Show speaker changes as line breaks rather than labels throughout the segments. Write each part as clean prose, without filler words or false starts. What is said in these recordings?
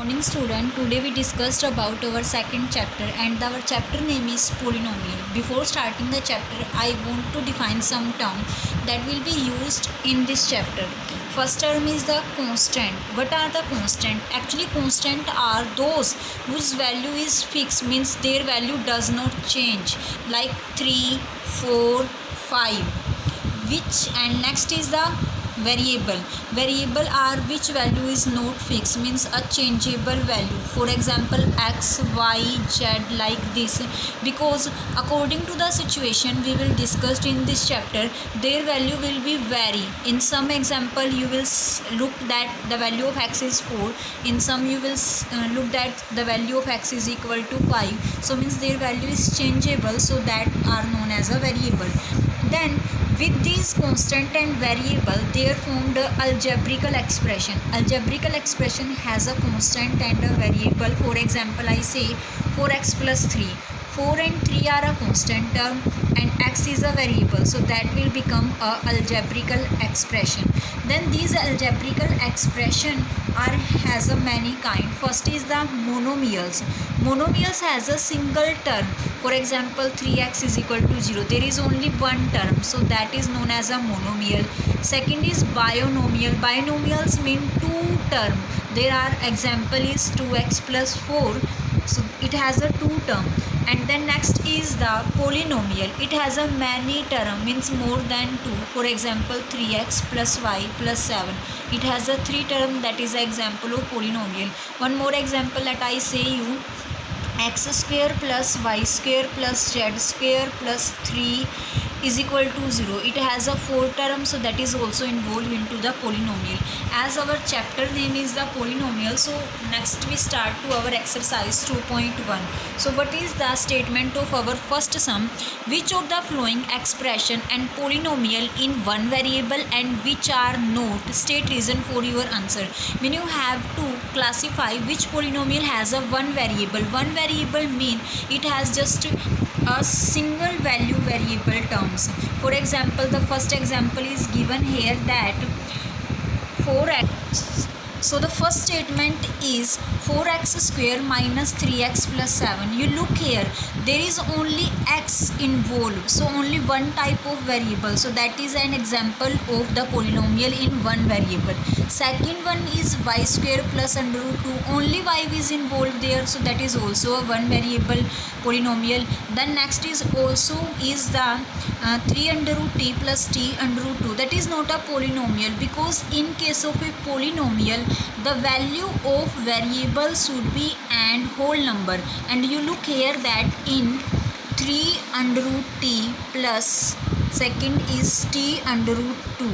morning student. Today we discussed about our second chapter and our chapter name is polynomial. Before starting the chapter I want to define some term that will be used in this chapter. First term is the constant. What are the constant? Actually constant are those whose value is fixed, means their value does not change, like 3, 4, 5. Which and next is the variable are which value is not fixed, means a changeable value. For example x, y, z, like this, because according to the situation we will discuss in this chapter, their value will be vary. In some example you will look that the value of x is 4, in some you will look that the value of x is equal to 5. So means their value is changeable, so that are known as a variable. Then with these constant and variable, they are formed a algebraical expression. Algebraical expression has a constant and a variable. For example, I say 4x plus 3. 4 and 3 are a constant term and x is a variable, so that will become a algebraical expression. Then these algebraical expression has a many kind. First is the monomials. Monomials has a single term. For example 3x is equal to 0, there is only one term, so that is known as a monomial. Second is binomial. Binomials mean two term. There are example is 2x plus 4, so it has a two term. And then next is the polynomial. It has a many term, means more than 2. For example 3x plus y plus 7, it has a 3 term, that is an example of polynomial. One more example that I say you, x square plus y square plus z square plus 3 is equal to 0. It has a 4 term, so that is also involved into the polynomial. As our chapter name is the polynomial, so next we start to our exercise 2.1. So what is the statement of our first sum? Which of the following expression and polynomial in one variable and which are not? State reason for your answer. When you have to classify which polynomial has a one variable. One variable mean it has just a single value variable terms. For example, the first example is given here that 4x. So the first statement is 4x square minus 3x plus 7. You look here, there is only x involved, so only one type of variable, so that is an example of the polynomial in one variable. Second one is y square plus under root 2, only y is involved there, so that is also a one variable polynomial. Then next is also is the 3 under root t plus t under root 2, that is not a polynomial, because in case of a polynomial the value of variable should be and whole number. And you look here that in 3 under root t plus second is t under root 2,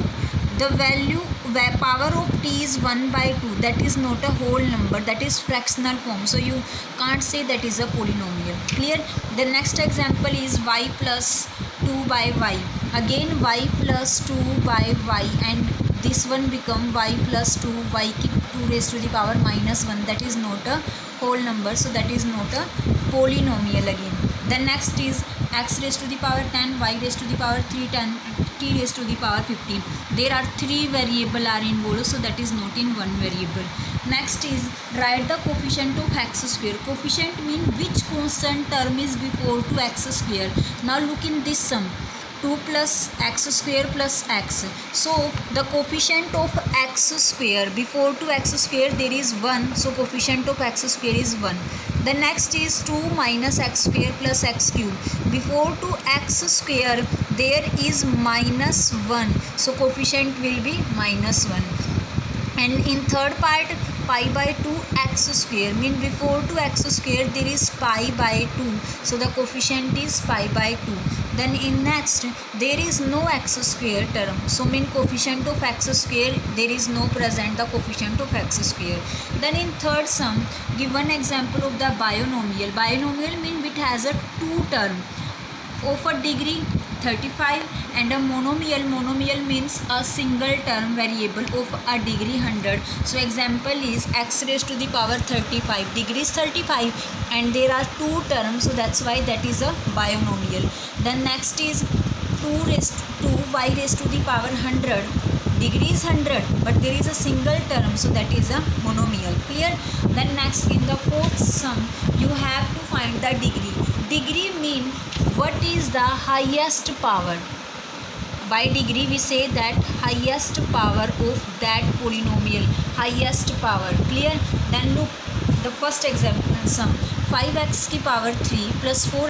the power of t is 1 by 2, that is not a whole number, that is fractional form, so you can't say that is a polynomial. Clear? The next example is y plus 2 by y. Again y plus 2 by y, and this one become y plus 2, y keep 2 raised to the power minus 1, that is not a whole number, so that is not a polynomial again. Then next is x raised to the power 10, y raised to the power 3, 10, t raised to the power 15. There are 3 variable are involved, so that is not in one variable. Next is write the coefficient of x square. Coefficient mean which constant term is before to x square. Now look in this sum, 2 plus x square plus x. So the coefficient of x square, before to x square there is 1, so coefficient of x square is 1. The next is 2 minus x square plus x cube. Before to x square there is minus 1, so coefficient will be minus 1. And in third part, pi by 2 x square, mean before to x square there is pi by 2, so the coefficient is pi by 2. Then in next there is no x square term, so mean coefficient of x square there is no present the coefficient of x square. Then in third sum, give one example of the binomial. Binomial mean it has a two term of a degree 35 and a monomial means a single term variable of a degree 100. So example is x raised to the power 35, degree is 35 and there are two terms, so that's why that is a binomial. Then next is 2 y raised to the power 100, degree is 100, but there is a single term, so that is a monomial. Clear? Then next, in the fourth sum, you have to find the degree. Degree mean what is the highest power. By degree we say that highest power of that polynomial, highest power. Clear? Then look the first example sum, 5x की power 3 plus 4